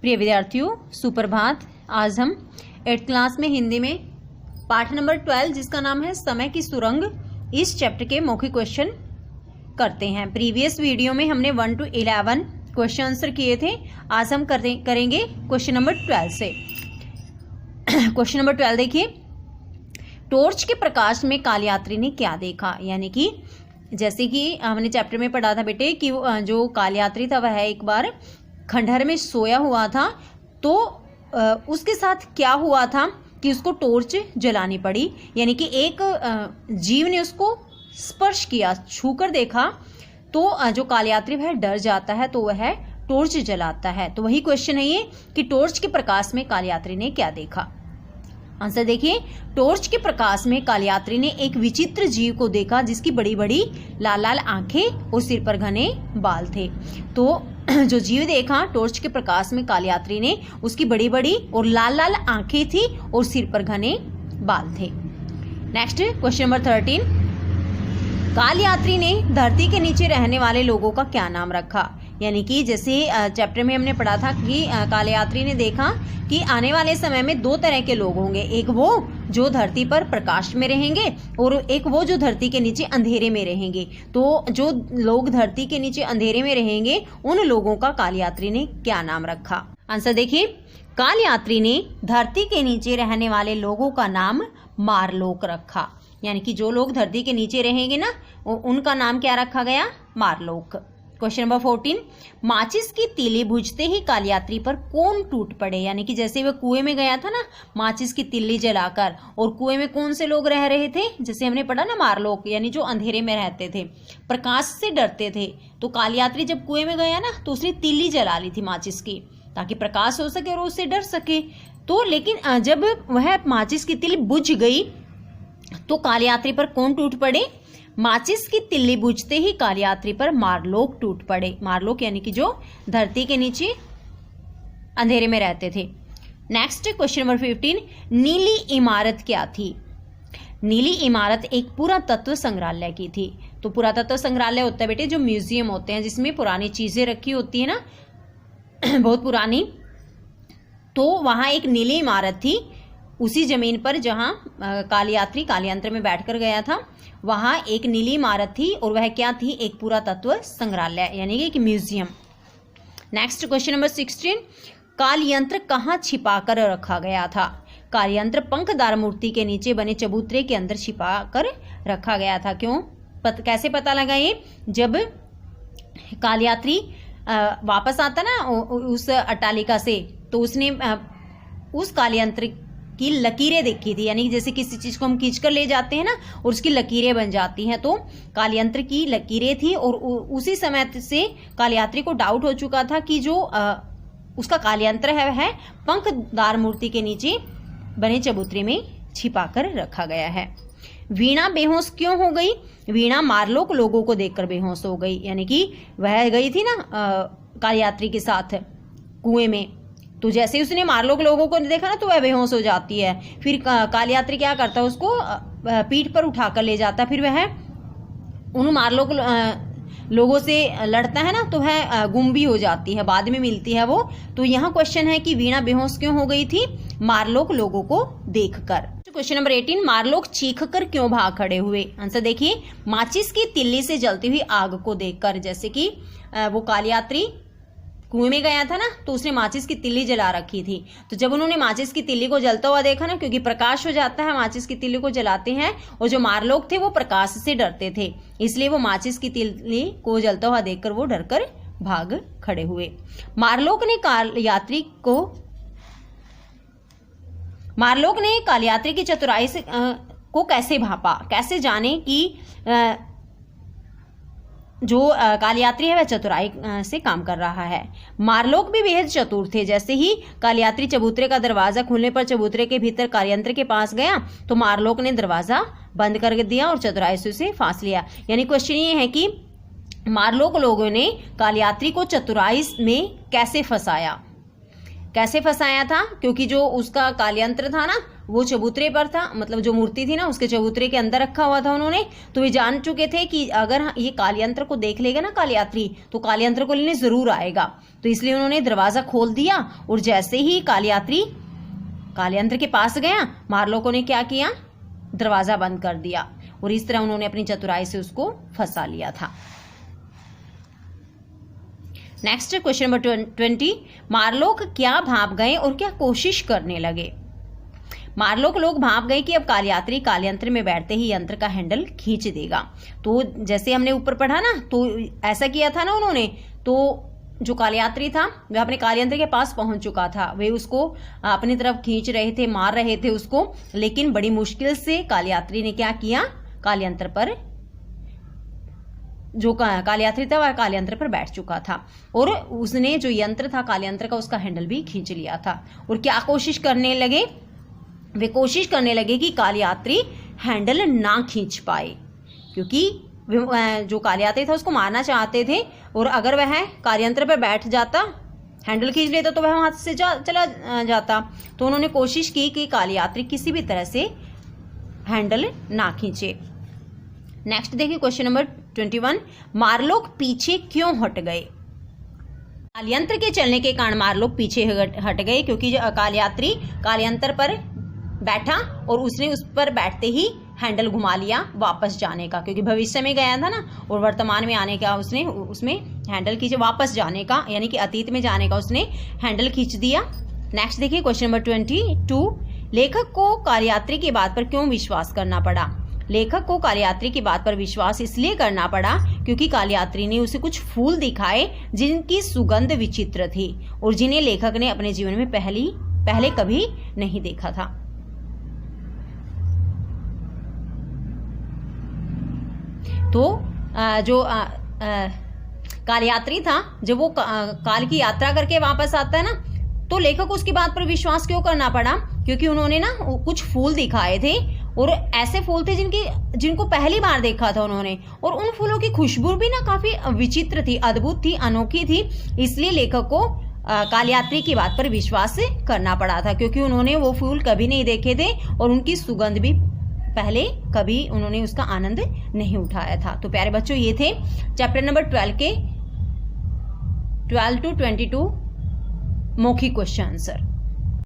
प्रिय विद्यार्थियों, सुप्रभात। आज हम 8th क्लास में हिंदी में पाठ नंबर 12 जिसका नाम है समय की सुरंग, इस चैप्टर के मौखिक क्वेश्चन करते हैं। प्रीवियस वीडियो में हमने 1 to 11 क्वेश्चन आंसर किए थे। आज हम करेंगे क्वेश्चन नंबर 12 से। क्वेश्चन नंबर 12 देखिए, टॉर्च के प्रकाश में कालयात्री ने क्या देखा। यानी कि जैसे कि हमने चैप्टर में पढ़ा था बेटे कि जो कालयात्री था वह एक बार खंडहर में सोया हुआ था, तो उसके साथ क्या हुआ था कि उसको टॉर्च जलानी पड़ी। यानी कि एक जीव ने उसको स्पर्श किया, छूकर देखा, तो जो कालयात्री वह डर जाता है, तो वह टॉर्च जलाता है। तो वही क्वेश्चन है ये कि टॉर्च के प्रकाश में कालयात्री ने क्या देखा। आंसर देखिए, टॉर्च के प्रकाश में कालयात्री ने एक विचित्र जीव को देखा जिसकी बड़ी बड़ी लाल लाल आंखें और सिर पर घने बाल थे। तो जो जीव देखा टॉर्च के प्रकाश में कालयात्री ने, उसकी बड़ी बड़ी और लाल लाल आंखें थी और सिर पर घने बाल थे। नेक्स्ट क्वेश्चन नंबर 13, कालयात्री ने धरती के नीचे रहने वाले लोगों का क्या नाम रखा। यानी कि जैसे चैप्टर में हमने पढ़ा था कि कालयात्री ने देखा कि आने वाले समय में दो तरह के लोग होंगे, एक वो जो धरती पर प्रकाश में रहेंगे और एक वो जो धरती के नीचे अंधेरे में रहेंगे। तो जो लोग धरती के नीचे अंधेरे में रहेंगे उन लोगों का कालयात्री ने क्या नाम रखा। आंसर देखिए, कालयात्री ने धरती के नीचे रहने वाले लोगों का नाम मारलोक रखा। यानी कि जो लोग धरती के नीचे रहेंगे ना, उनका नाम क्या रखा गया, मारलोक। क्वेश्चन नंबर 14, माचिस की तीली बुझते ही कालयात्री पर कौन टूट पड़े। यानी कि जैसे वह कुएं में गया था ना माचिस की तीली जलाकर, और कुएं में कौन से लोग रह रहे थे, जैसे हमने पढ़ा ना मारलोक, यानी जो अंधेरे में रहते थे, प्रकाश से डरते थे। तो कालयात्री जब कुएं में गया ना तो उसने तीली जला ली थी माचिस की, ताकि प्रकाश हो सके और उससे डर सके। तो लेकिन जब वह माचिस की तीली बुझ गई तो कालयात्री पर कौन टूट पड़े, माचिस की तिल्ली बुझते ही कालयात्री पर मारलोक टूट पड़े। मारलोक यानी कि जो धरती के नीचे अंधेरे में रहते थे। नेक्स्ट क्वेश्चन नंबर 15, नीली इमारत क्या थी। नीली इमारत एक पुरातत्व संग्रहालय की थी। तो पुरातत्व संग्रहालय होता है बेटे जो म्यूजियम होते हैं जिसमें पुरानी चीजें रखी होती है ना, बहुत पुरानी। तो वहां एक नीली इमारत थी, उसी जमीन पर जहां कालयात्री कालयंत्र में बैठकर गया था, वहां एक नीली इमारत थी और वह क्या थी, एक पुरातत्व संग्रहालय यानी कि एक म्यूजियम। नेक्स्ट क्वेश्चन नंबर 16, कालयंत्र कहाँ छिपा कर रखा गया था। कालयंत्र पंखदार मूर्ति के नीचे बने चबूतरे के अंदर छिपा कर रखा गया था। क्यों, कैसे पता लगा ये, जब कालयात्री वापस आता ना उस अट्टालिका से, तो उसने उस कालयंत्र की लकीरें देखी थी। यानी जैसे किसी चीज को हम खींच कर ले जाते हैं ना और उसकी लकीरें बन जाती हैं, तो कालयंत्र की लकीरें थी। और उसी समय से कालयात्री को डाउट हो चुका था कि जो उसका कालयंत्र है वह पंखदार मूर्ति के नीचे बने चबूतरे में छिपा कर रखा गया है। वीणा बेहोश क्यों हो गई। वीणा मारलोक लोगों को देखकर बेहोश हो गई। यानी कि वह गई थी ना कालयात्री के साथ कुएं में, तो जैसे ही उसने मारलोक लोगों को देखा ना तो वह बेहोश हो जाती है। फिर कालयात्री क्या करता है, उसको पीठ पर उठाकर ले जाता है। फिर वह उन मारलोक लोगों से लड़ता है ना, तो वह गुम भी हो जाती है, बाद में मिलती है वो। तो यहाँ क्वेश्चन है कि वीणा बेहोश क्यों हो गई थी, मारलोक लोगों को देखकर। क्वेश्चन नंबर 18, मारलोक चीखकर क्यों भाग खड़े हुए। आंसर देखिए, माचिस की तिल्ली से जलती हुई आग को देखकर। जैसे कि वो कालयात्री कुएं में गया था ना, तो उसने माचिस की तिल्ली जला रखी थी। तो जब उन्होंने माचिस की तिल्ली को जलता हुआ देखा ना, क्योंकि प्रकाश हो जाता है माचिस की तिल्ली को जलाते हैं, और जो मारलोक थे वो प्रकाश से डरते थे, इसलिए वो माचिस की तिल्ली को जलता हुआ देखकर वो डरकर भाग खड़े हुए। मारलोक ने कालयात्री की चतुराई से को कैसे भापा, कैसे जाने कि जो कालयात्री है वह चतुराई से काम कर रहा है। मारलोक भी बेहद चतुर थे। जैसे ही कालयात्री चबूतरे का दरवाजा खुलने पर चबूतरे के भीतर कालयंत्र के पास गया, तो मारलोक ने दरवाजा बंद कर दिया और चतुराई से उसे फांस लिया। यानी क्वेश्चन ये है कि मारलोक लोगों ने कालयात्री को चतुराई में कैसे फंसाया। कैसे फंसाया था, क्योंकि जो उसका कालयंत्र था ना वो चबूतरे पर था, मतलब जो मूर्ति थी ना उसके चबूतरे के अंदर रखा हुआ था उन्होंने। तो वे जान चुके थे कि अगर ये कालयंत्र को देख लेगा ना कालयात्री, तो कालयंत्र को लेने जरूर आएगा। तो इसलिए उन्होंने दरवाजा खोल दिया और जैसे ही कालयात्री कालयंत्र के पास गया, मारलोकों ने क्या किया, दरवाजा बंद कर दिया और इस तरह उन्होंने अपनी चतुराई से उसको फंसा लिया था। नेक्स्ट क्वेश्चन नंबर 20, मारलोक क्या भाप गए और क्या कोशिश करने लगे। मारलोक लोग भाप गए कि अब कालयात्री कालयंत्र में बैठते ही यंत्र का हैंडल खींच देगा। तो जैसे हमने ऊपर पढ़ा ना, तो ऐसा किया था ना उन्होंने, तो जो कालयात्री था वह अपने कालयंत्र के पास पहुंच चुका था, वे उसको अपनी तरफ खींच रहे थे, मार रहे थे उसको, लेकिन बड़ी मुश्किल से कालयात्री ने क्या किया, कालयंत्र पर, जो कालयात्री था वह कालयंत्र पर बैठ चुका था और उसने जो यंत्र था कालयंत्र का, उसका हैंडल भी खींच लिया था। और क्या कोशिश करने लगे, वे कोशिश करने लगे कि कालयात्री हैंडल ना खींच पाए, क्योंकि जो कालयात्री था उसको मारना चाहते थे और अगर वह कालयंत्र पर बैठ जाता, हैंडल खींच लेता, तो वह हाथ से चला जाता। तो उन्होंने कोशिश की कि कालयात्री किसी भी तरह से हैंडल ना खींचे। नेक्स्ट देखिए क्वेश्चन नंबर 21, मारलोक पीछे क्यों हट गए। कालयंत्र के चलने के कारण मारलोक पीछे हट गए, क्योंकि कालयात्री कालयंत्र पर बैठा और उसने उस पर बैठते ही हैंडल घुमा लिया वापस जाने का, क्योंकि भविष्य में गया था ना और वर्तमान में आने का उसने उसमें हैंडल खींचे, वापस जाने का यानी कि अतीत में जाने का उसने हैंडल खींच दिया। नेक्स्ट देखिए क्वेश्चन नंबर 22, लेखक को कालयात्री की बात पर क्यों विश्वास करना पड़ा। लेखक को कालयात्री की बात पर विश्वास इसलिए करना पड़ा क्योंकि कालयात्री ने उसे कुछ फूल दिखाए जिनकी सुगंध विचित्र थी और जिन्हें लेखक ने अपने जीवन में पहले कभी नहीं देखा था। तो जो कालयात्री था, जब वो काल की यात्रा करके वापस आता है ना, तो लेखक को उसकी बात पर विश्वास क्यों करना पड़ा, क्योंकि उन्होंने ना कुछ फूल दिखाए थे और ऐसे फूल थे जिनको पहली बार देखा था उन्होंने, और उन फूलों की खुशबू भी ना काफी विचित्र थी, अद्भुत थी, अनोखी थी। इसलिए लेखक को कालयात्री की बात पर विश्वास करना पड़ा था, क्योंकि उन्होंने वो फूल कभी नहीं देखे थे और उनकी सुगंध भी पहले कभी उन्होंने उसका आनंद नहीं उठाया था। तो प्यारे बच्चों, ये थे चैप्टर नंबर 12 के 12 to 22 मौखिक क्वेश्चन आंसर।